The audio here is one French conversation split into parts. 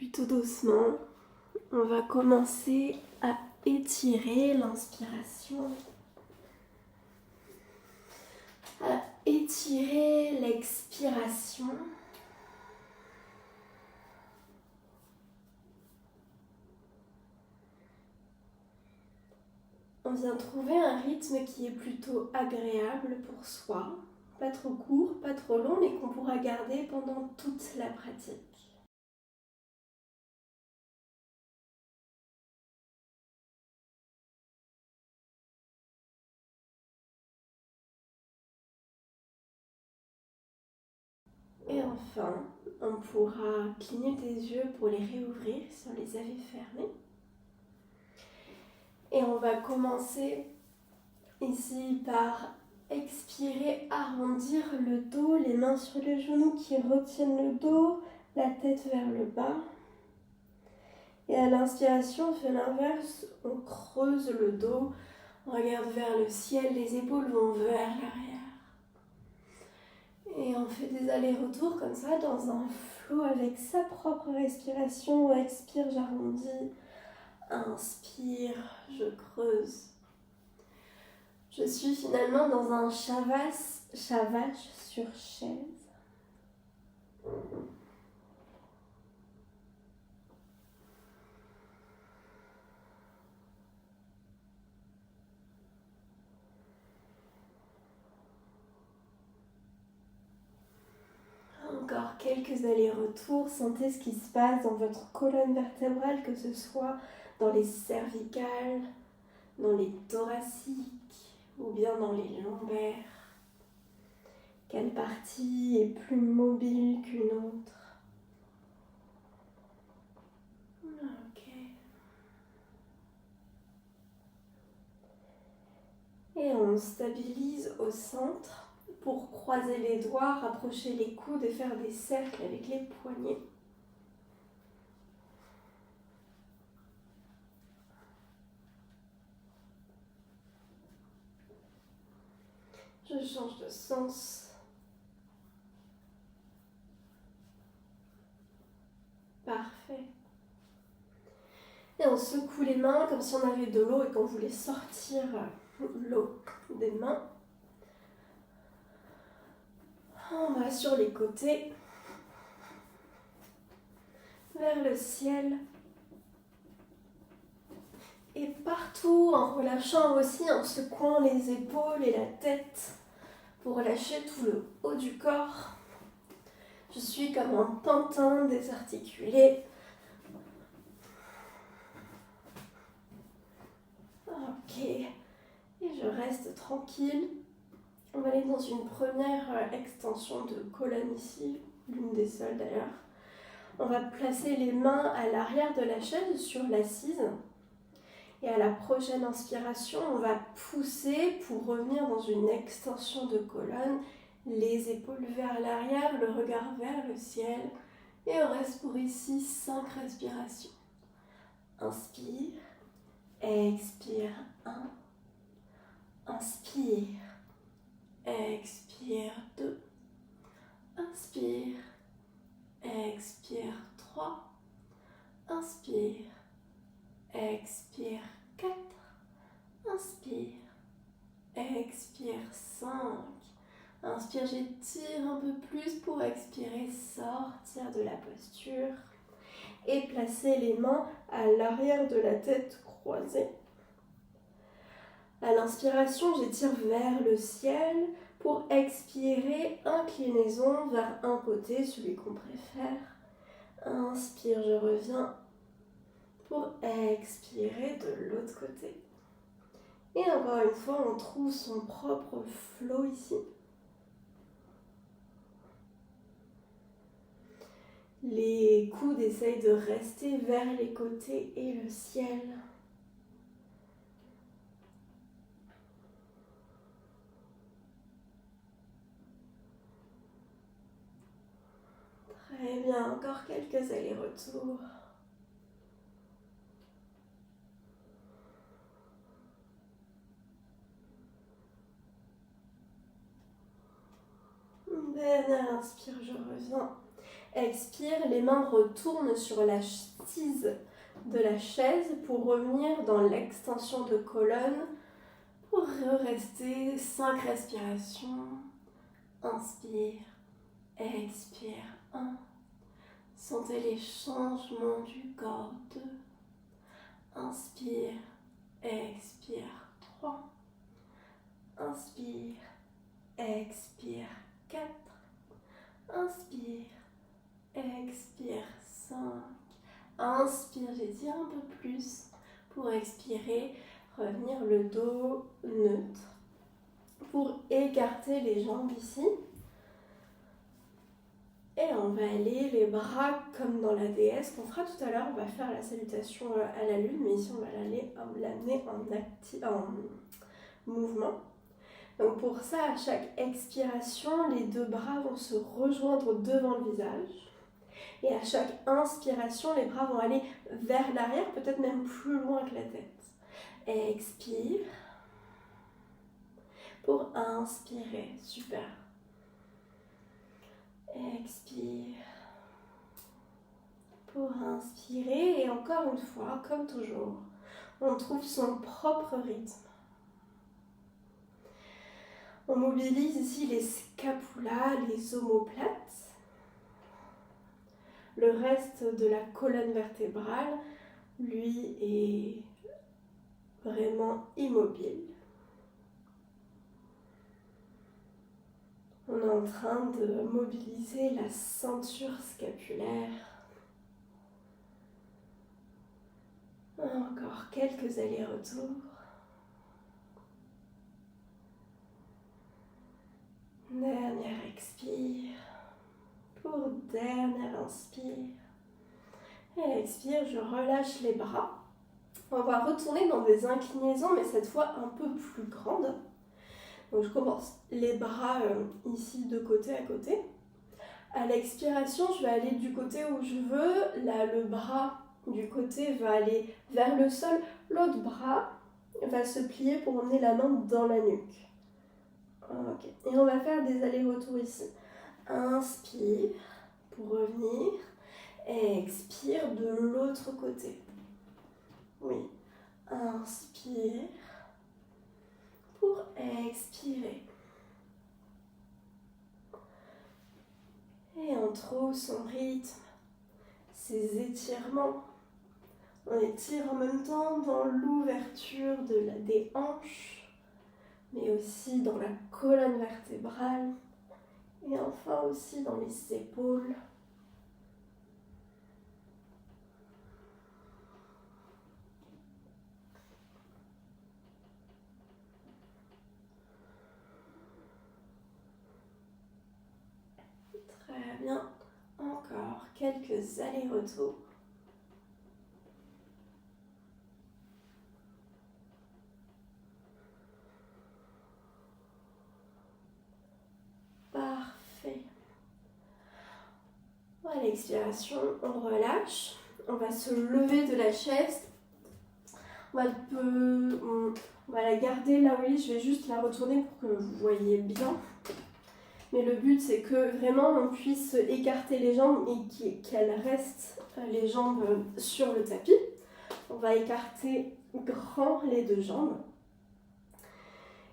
Puis tout doucement, on va commencer à étirer l'inspiration, à étirer l'expiration. On vient trouver un rythme qui est plutôt agréable pour soi, pas trop court, pas trop long, mais qu'on pourra garder pendant toute la pratique. Et enfin, on pourra cligner des yeux pour les réouvrir si on les avait fermés. Et on va commencer ici par expirer, arrondir le dos, les mains sur les genoux qui retiennent le dos, la tête vers le bas. Et à l'inspiration, on fait l'inverse, on creuse le dos, on regarde vers le ciel, les épaules vont vers l'arrière. Et on fait des allers-retours comme ça dans un flot avec sa propre respiration. Expire, j'arrondis. Inspire, je creuse. Je suis finalement dans un Shavasana sur chaise. Encore quelques allers-retours. Sentez ce qui se passe dans votre colonne vertébrale, que ce soit dans les cervicales, dans les thoraciques ou bien dans les lombaires. Quelle partie est plus mobile qu'une autre? Ok. Et on stabilise au centre pour croiser les doigts, rapprocher les coudes et faire des cercles avec les poignets. Je change de sens. Parfait. Et on secoue les mains comme si on avait de l'eau et qu'on voulait sortir l'eau des mains. On va sur les côtés, vers le ciel. Et partout, en relâchant aussi, en secouant les épaules et la tête pour relâcher tout le haut du corps. Je suis comme un pantin désarticulé. Ok, et je reste tranquille. On va aller dans une première extension de colonne ici, l'une des seules d'ailleurs. On va placer les mains à l'arrière de la chaise sur l'assise. Et à la prochaine inspiration, on va pousser pour revenir dans une extension de colonne, les épaules vers l'arrière, le regard vers le ciel. Et on reste pour ici 5 respirations. Inspire, expire 1. Inspire, expire 2. Inspire, expire 3. Inspire, expire 4. Inspire, expire 5. Inspire, j'étire un peu plus pour expirer, sortir de la posture. Et placer les mains à l'arrière de la tête croisée. À l'inspiration, j'étire vers le ciel. Pour expirer, inclinaison vers un côté, celui qu'on préfère. Inspire, je reviens pour expirer de l'autre côté. Et encore une fois, on trouve son propre flow ici. Les coudes essayent de rester vers les côtés et le ciel. Très bien, encore quelques allers-retours. Dernière inspire, je reviens. Expire, les mains retournent sur la assise de la chaise pour revenir dans l'extension de colonne. Pour rester 5 respirations. Inspire, expire. 1. Sentez les changements du corps. 2. Inspire, expire. 3. Inspire, expire. 4. Inspire, expire. 5. Inspire, j'étire un peu plus pour expirer, revenir le dos neutre. Pour écarter les jambes ici. Et on va aller les bras comme dans la déesse qu'on fera tout à l'heure. On va faire la salutation à la lune, mais ici on va l'amener en mouvement. Donc pour ça, à chaque expiration, les 2 bras vont se rejoindre devant le visage. Et à chaque inspiration, les bras vont aller vers l'arrière, peut-être même plus loin que la tête. Expire. Pour inspirer, super. Expire. Pour inspirer, et encore une fois, comme toujours, on trouve son propre rythme. On mobilise ici les scapulas, les omoplates. Le reste de la colonne vertébrale, lui, est vraiment immobile. On est en train de mobiliser la ceinture scapulaire. Encore quelques allers-retours. Dernière expire. Pour dernière inspire. Et expire, je relâche les bras. On va retourner dans des inclinaisons, mais cette fois un peu plus grandes. Donc je commence les bras ici de côté à côté. À l'expiration, je vais aller du côté où je veux. Là, le bras du côté va aller vers le sol. L'autre bras va se plier pour emmener la main dans la nuque. Ok. Et on va faire des allers-retours ici. Inspire pour revenir. Expire de l'autre côté. Oui. Inspire pour expirer. Et on trouve son rythme, ses étirements. On étire en même temps dans l'ouverture des hanches, mais aussi dans la colonne vertébrale et enfin aussi dans les épaules. Très bien. Encore quelques allers-retours. Parfait. À l'expiration, on relâche. On va se lever de la chaise. On va la garder là où elle est. Je vais juste la retourner pour que vous voyez bien. Mais le but, c'est que vraiment on puisse écarter les jambes et qu'elles restent les jambes sur le tapis. On va écarter grand les 2 jambes.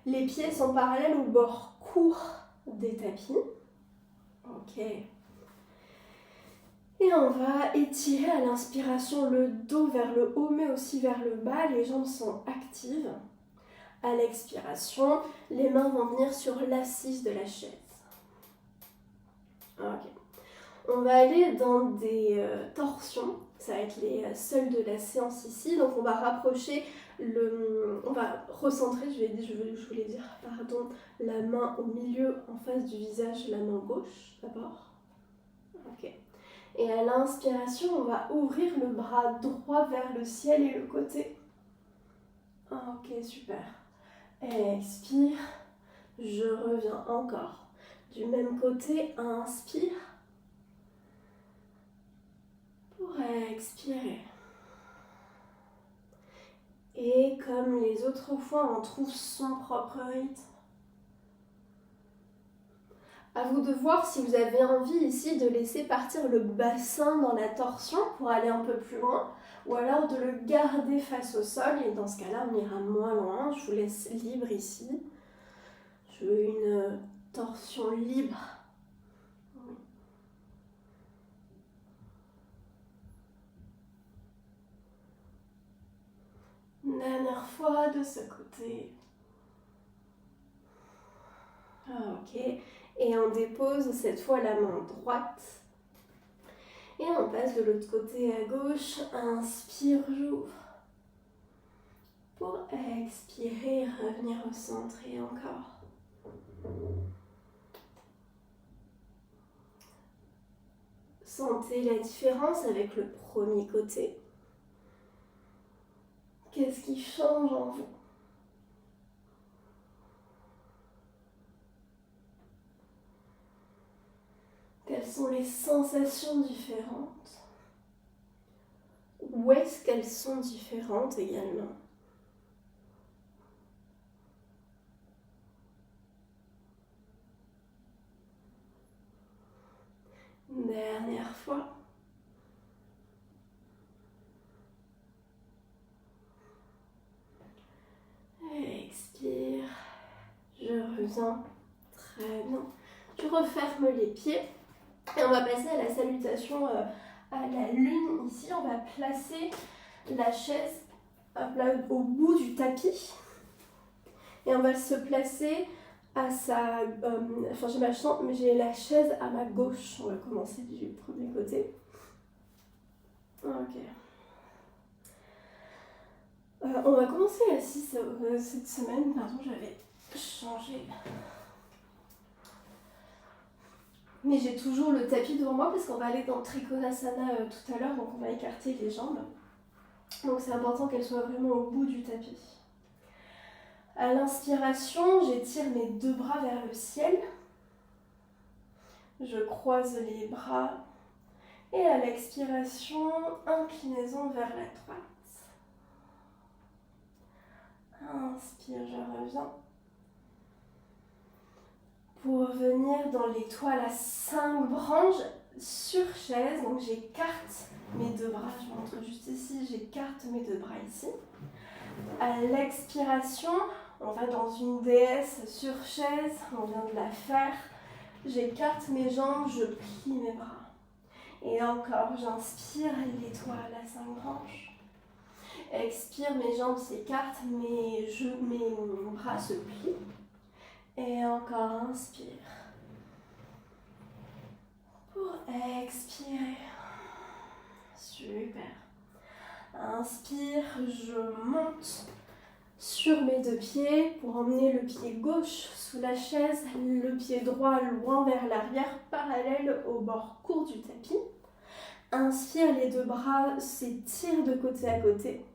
Les pieds sont parallèles au bord court des tapis. Ok. Et on va étirer à l'inspiration le dos vers le haut, mais aussi vers le bas. Les jambes sont actives. À l'expiration, les mains vont venir sur l'assise de la chaise. Ok. On va aller dans des torsions. Ça va être les seuls de la séance ici. Donc on va rapprocher on va recentrer, je voulais dire, la main au milieu en face du visage, la main gauche d'abord. Ok. Et à l'inspiration, on va ouvrir le bras droit vers le ciel et le côté. Ok, super. Expire. Je reviens encore. Du même côté, inspire. Pour expirer. Et comme les autres fois, on trouve son propre rythme. À vous de voir si vous avez envie ici de laisser partir le bassin dans la torsion pour aller un peu plus loin, ou alors de le garder face au sol, et dans ce cas-là on ira moins loin. Je vous laisse libre ici. Je veux une torsion libre. Dernière fois de ce côté. Ok. Et on dépose cette fois la main droite. Et on passe de l'autre côté à gauche. Inspire, j'ouvre. Pour expirer, revenir au centre et encore. Sentez la différence avec le premier côté. Qu'est-ce qui change en vous? Quelles sont les sensations différentes? Où est-ce qu'elles sont différentes également? Dernière fois. Expire. Je reviens. Très bien. Je referme les pieds. Et on va passer à la salutation à la lune. Ici, on va placer la chaise au bout du tapis. Et on va se placer à sa... j'ai la chaise à ma gauche. On va commencer du premier côté. Ok. On va commencer assis cette semaine. Pardon, j'avais changé. Mais j'ai toujours le tapis devant moi parce qu'on va aller dans Trikonasana tout à l'heure, donc on va écarter les jambes. Donc c'est important qu'elles soient vraiment au bout du tapis. À l'inspiration, j'étire mes deux bras vers le ciel. Je croise les bras. Et à l'expiration, inclinaison vers la droite. Inspire, je reviens. Pour venir dans l'étoile à 5 branches sur chaise. Donc j'écarte mes deux bras, je montre juste ici, j'écarte mes deux bras ici. À l'expiration, on va dans une déesse sur chaise, on vient de la faire. J'écarte mes jambes, je plie mes bras. Et encore, j'inspire l'étoile à 5 branches. Expire, mes jambes s'écartent, mes bras se plient. Et encore, inspire. Pour expirer. Super. Inspire, je monte sur mes deux pieds pour emmener le pied gauche sous la chaise, le pied droit loin vers l'arrière, parallèle au bord court du tapis. Inspire, les deux bras s'étirent de côté à côté.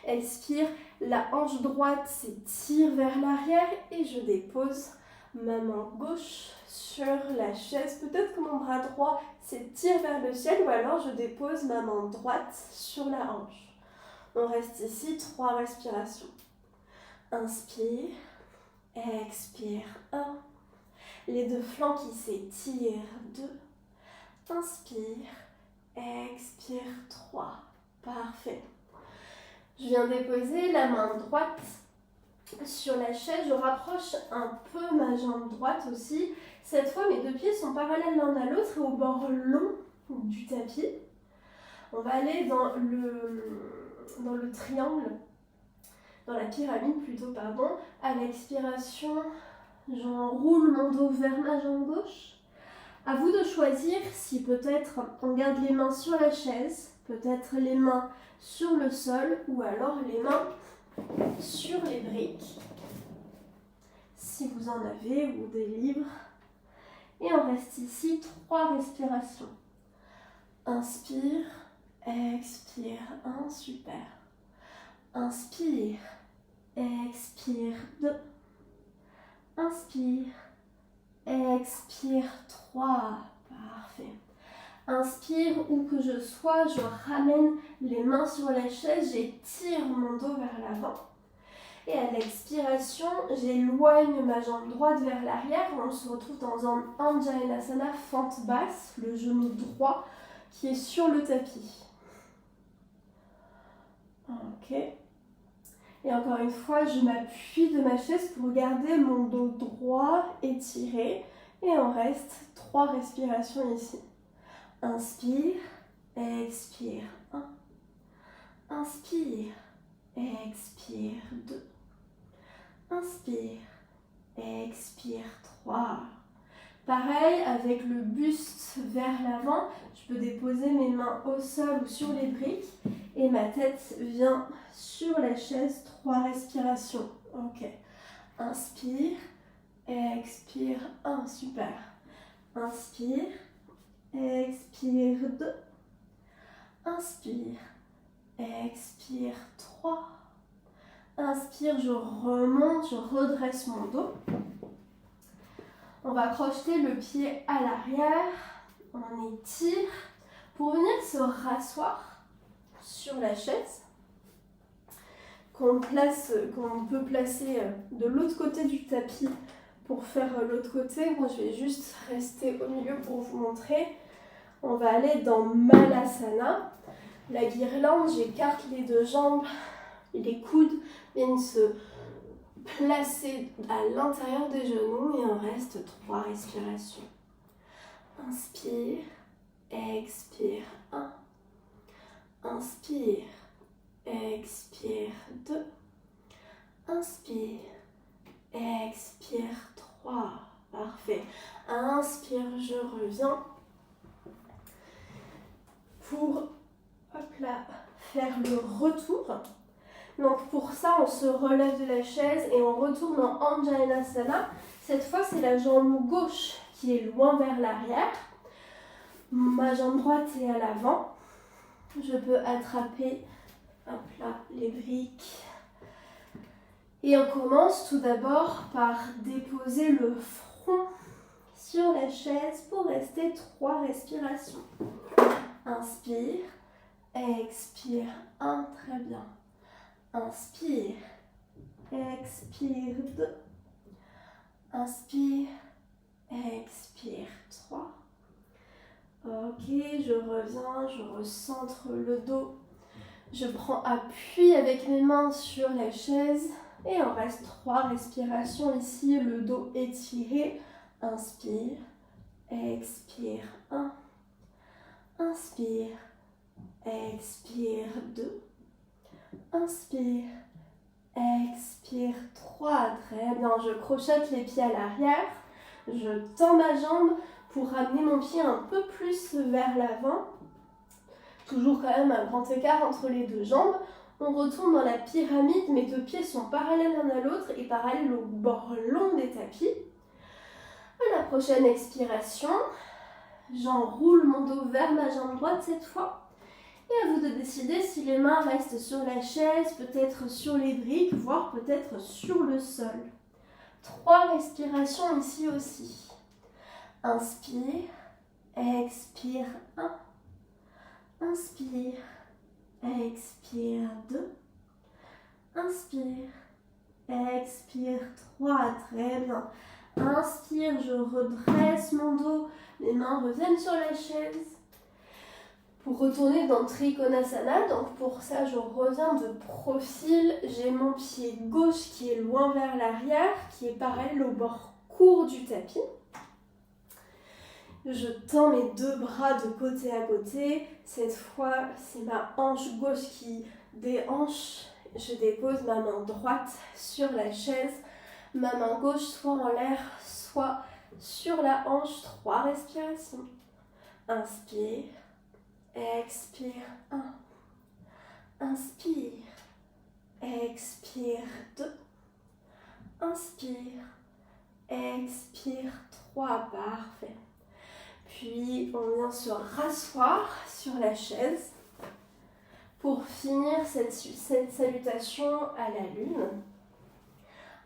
Expire, la hanche droite s'étire vers l'arrière et je dépose ma main gauche sur la chaise. Peut-être que mon bras droit s'étire vers le ciel ou alors je dépose ma main droite sur la hanche. On reste ici, 3 respirations. Inspire, expire, 1. Les deux flancs qui s'étirent, 2. Inspire, expire, 3. Parfait. Je viens déposer la main droite sur la chaise. Je rapproche un peu ma jambe droite aussi. Cette fois, mes deux pieds sont parallèles l'un à l'autre et au bord long du tapis. On va aller dans le triangle, dans la pyramide plutôt, pardon. À l'expiration, j'enroule mon dos vers ma jambe gauche. À vous de choisir si peut-être on garde les mains sur la chaise, peut-être les mains sur le sol ou alors les mains sur les briques, si vous en avez ou des livres. Et on reste ici, 3 respirations. Inspire, expire, 1, super. Inspire, expire, 2. Inspire, expire, 3. Parfait. Inspire, où que je sois, je ramène les mains sur la chaise, j'étire mon dos vers l'avant. Et à l'expiration, j'éloigne ma jambe droite vers l'arrière. On se retrouve dans un Anjaneyasana, fente basse, le genou droit qui est sur le tapis. Ok. Et encore une fois, je m'appuie de ma chaise pour garder mon dos droit étiré. Et on reste 3 respirations ici. Inspire, expire. 1. Inspire, expire. 2. Inspire, expire. 3. Pareil, avec le buste vers l'avant, je peux déposer mes mains au sol ou sur les briques et ma tête vient sur la chaise. 3 respirations. Ok. Inspire, expire. 1. Super. Inspire, expire. 2. Inspire, expire. 3. Inspire, je remonte, je redresse mon dos. On va crocheter le pied à l'arrière, on étire pour venir se rasseoir sur la chaise qu'on peut placer de l'autre côté du tapis pour faire l'autre côté. Moi je vais juste rester au milieu pour vous montrer. On va aller dans Malasana. La guirlande, j'écarte les 2 jambes, les coudes viennent se placer à l'intérieur des genoux et on reste 3 respirations. Inspire, expire. 1. Inspire, expire. 2. Inspire, expire. 3. Parfait. Inspire, je reviens pour faire le retour. Donc pour ça, on se relève de la chaise et on retourne en Anjaneyasana. Cette fois, c'est la jambe gauche qui est loin vers l'arrière. Ma jambe droite est à l'avant. Je peux attraper les briques. Et on commence tout d'abord par déposer le front sur la chaise pour rester 3 respirations. Inspire, expire. 1, très bien. Inspire, expire. 2. Inspire, expire. 3. Ok, je reviens, je recentre le dos. Je prends appui avec mes mains sur la chaise et on reste 3 respirations ici, le dos étiré. Inspire, expire. 1. Inspire, expire. 2. Inspire, expire. 3. Très bien, je crochette les pieds à l'arrière. Je tends ma jambe pour ramener mon pied un peu plus vers l'avant. Toujours quand même un grand écart entre les 2 jambes. On retourne dans la pyramide. Mes 2 pieds sont parallèles l'un à l'autre et parallèles au bord long des tapis. À la prochaine expiration, j'enroule mon dos vers ma jambe droite cette fois. Et à vous de décider si les mains restent sur la chaise, peut-être sur les briques, voire peut-être sur le sol. 3 respirations ici aussi. Inspire, expire. 1. Inspire, expire. 2. Inspire, expire. 3. Très bien. Inspire, je redresse mon dos. Les mains reviennent sur la chaise. Pour retourner dans Trikonasana, donc pour ça je reviens de profil. J'ai mon pied gauche qui est loin vers l'arrière, qui est parallèle au bord court du tapis. Je tends mes 2 bras de côté à côté. Cette fois, c'est ma hanche gauche qui déhanche. Je dépose ma main droite sur la chaise. Ma main gauche soit en l'air, soit sur la hanche. 3 respirations. Inspire, expire. 1. Inspire, expire. 2. Inspire, expire. 3. Parfait. Puis on vient se rasseoir sur la chaise pour finir cette salutation à la lune.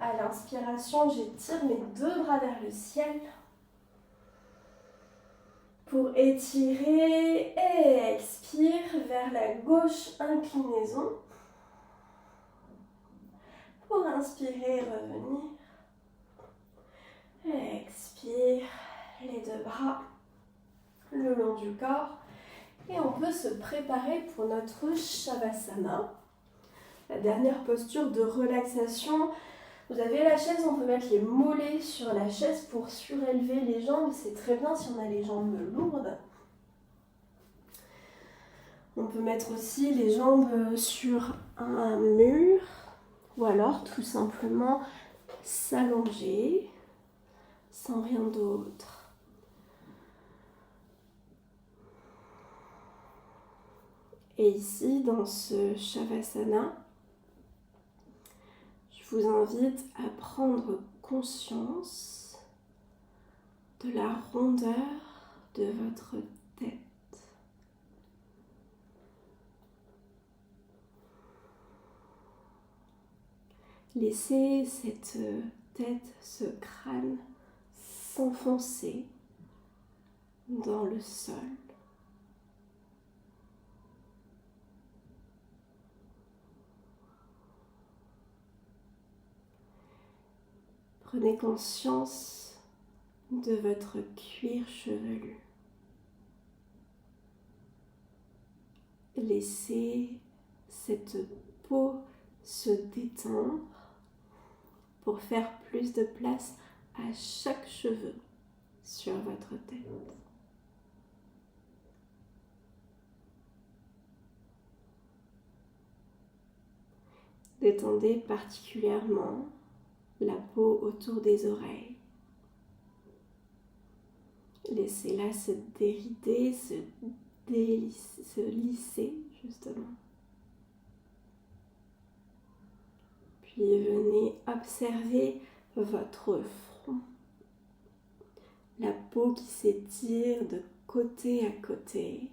À l'inspiration, j'étire mes 2 bras vers le ciel pour étirer et expire vers la gauche, inclinaison. Pour inspirer, revenir. Expire, les deux bras le long du corps. Et on peut se préparer pour notre Shavasana. La dernière posture de relaxation. Vous avez la chaise, on peut mettre les mollets sur la chaise pour surélever les jambes. C'est très bien si on a les jambes lourdes. On peut mettre aussi les jambes sur un mur ou alors tout simplement s'allonger sans rien d'autre. Et ici, dans ce Shavasana, je vous invite à prendre conscience de la rondeur de votre tête. Laissez cette tête, ce crâne s'enfoncer dans le sol. Prenez conscience de votre cuir chevelu. Laissez cette peau se détendre pour faire plus de place à chaque cheveu sur votre tête. Détendez particulièrement la peau autour des oreilles. Laissez-la se dérider, se lisser justement. Puis venez observer votre front. La peau qui s'étire de côté à côté.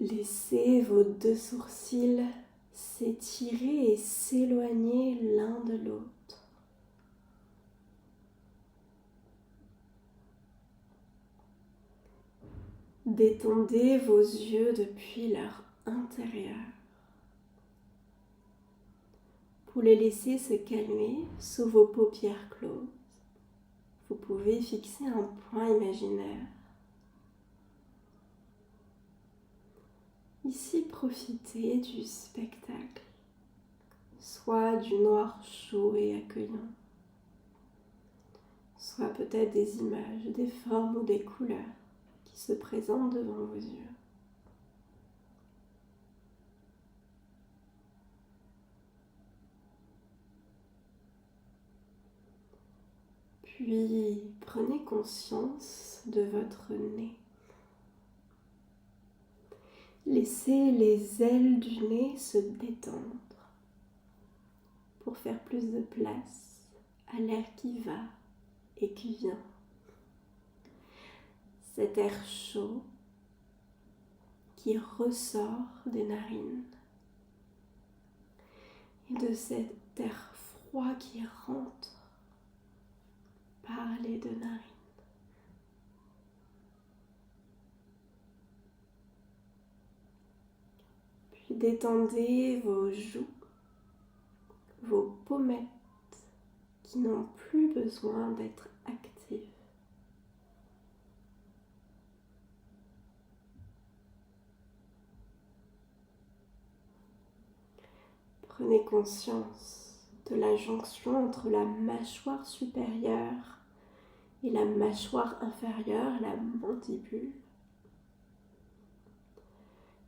Laissez vos deux sourcils s'étirer et s'éloigner l'un de l'autre. Détendez vos yeux depuis leur intérieur pour les laisser se calmer sous vos paupières closes. Vous pouvez fixer un point imaginaire. Ici, profitez du spectacle, soit du noir chaud et accueillant, soit peut-être des images, des formes ou des couleurs qui se présentent devant vos yeux. Puis, prenez conscience de votre nez. Laissez les ailes du nez se détendre pour faire plus de place à l'air qui va et qui vient. Cet air chaud qui ressort des narines et de cet air froid qui rentre par les deux narines. Puis détendez vos joues, vos pommettes qui n'ont plus besoin d'être actives. Prenez conscience de la jonction entre la mâchoire supérieure et la mâchoire inférieure, la mandibule.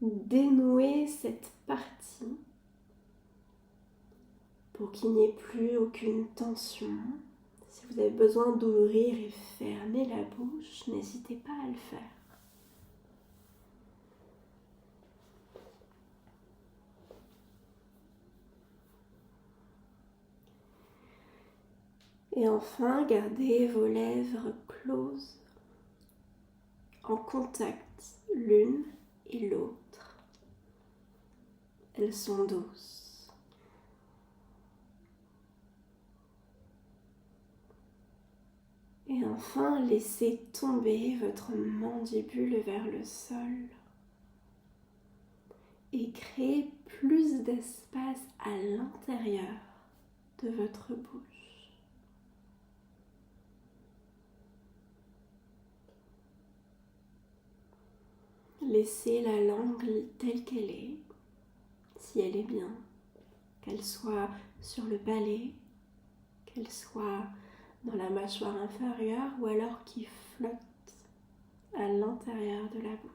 Dénouez cette partie pour qu'il n'y ait plus aucune tension. Si vous avez besoin d'ouvrir et fermer la bouche, n'hésitez pas à le faire. Et enfin, gardez vos lèvres closes, en contact l'une et l'autre. Elles sont douces. Et enfin, laissez tomber votre mandibule vers le sol et créez plus d'espace à l'intérieur de votre bouche. Laissez la langue telle qu'elle est, si elle est bien, qu'elle soit sur le palais, qu'elle soit dans la mâchoire inférieure ou alors qui flotte à l'intérieur de la bouche.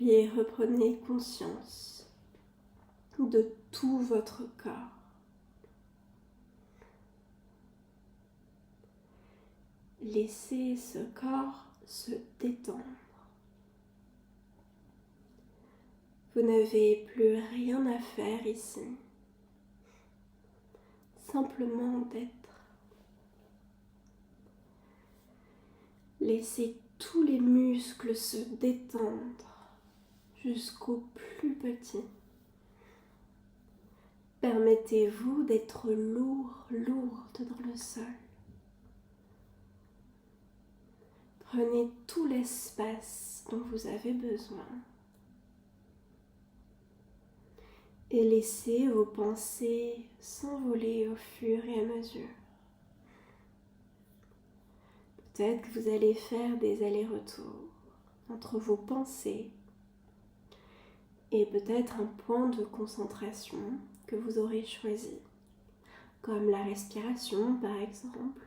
Puis reprenez conscience de tout votre corps. Laissez ce corps se détendre. Vous n'avez plus rien à faire ici. Simplement d'être. Laissez tous les muscles se détendre jusqu'au plus petit. Permettez-vous d'être lourde dans le sol. Prenez tout l'espace dont vous avez besoin et laissez vos pensées s'envoler au fur et à mesure. Peut-être que vous allez faire des allers-retours entre vos pensées et peut-être un point de concentration que vous aurez choisi, comme la respiration par exemple,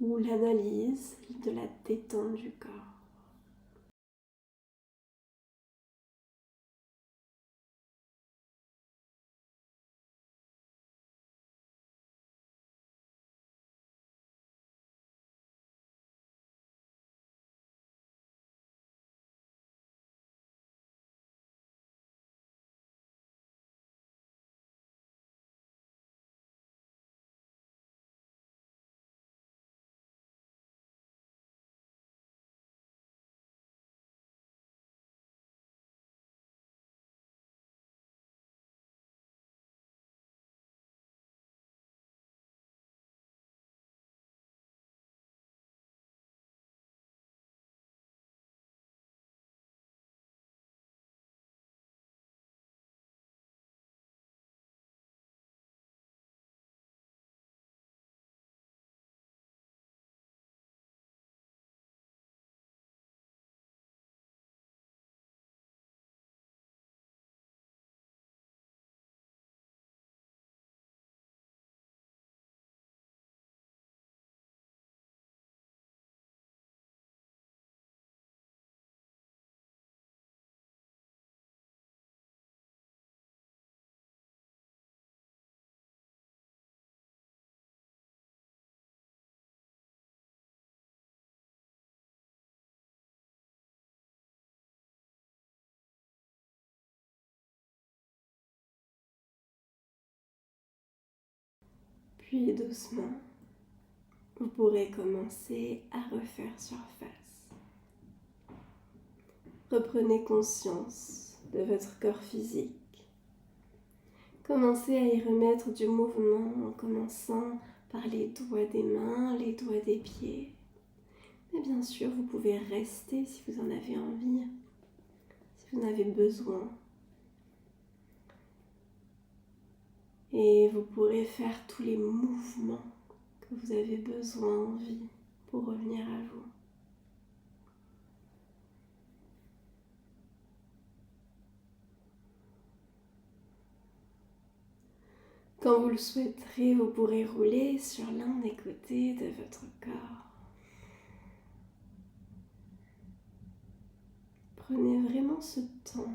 ou l'analyse de la détente du corps. Puis doucement, vous pourrez commencer à refaire surface. Reprenez conscience de votre corps physique. Commencez à y remettre du mouvement en commençant par les doigts des mains, les doigts des pieds. Mais bien sûr, vous pouvez rester si vous en avez envie, si vous en avez besoin. Et vous pourrez faire tous les mouvements que vous avez besoin, envie, pour revenir à vous. Quand vous le souhaiterez, vous pourrez rouler sur l'un des côtés de votre corps. Prenez vraiment ce temps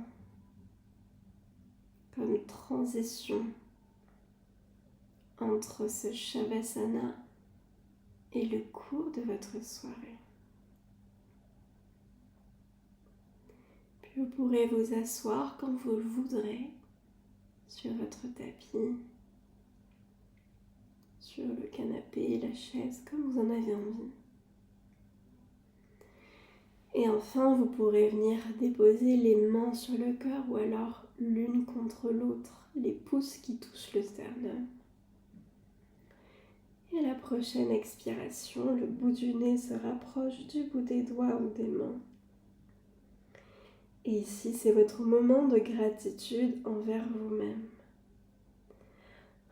comme transition entre ce Shavasana et le cours de votre soirée. Puis vous pourrez vous asseoir quand vous le voudrez sur votre tapis, sur le canapé, la chaise, comme vous en avez envie. Et enfin, vous pourrez venir déposer les mains sur le cœur ou alors l'une contre l'autre, les pouces qui touchent le sternum. Et à la prochaine expiration, le bout du nez se rapproche du bout des doigts ou des mains. Et ici, c'est votre moment de gratitude envers vous-même.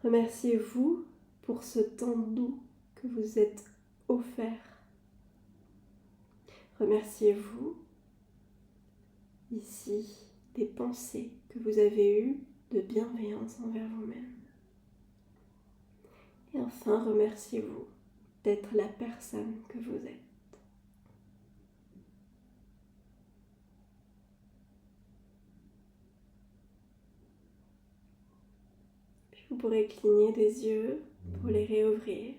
Remerciez-vous pour ce temps doux que vous êtes offert. Remerciez-vous ici des pensées que vous avez eues de bienveillance envers vous-même. Et enfin, remerciez-vous d'être la personne que vous êtes. Puis vous pourrez cligner des yeux pour les réouvrir.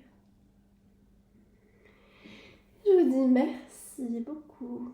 Je vous dis merci beaucoup.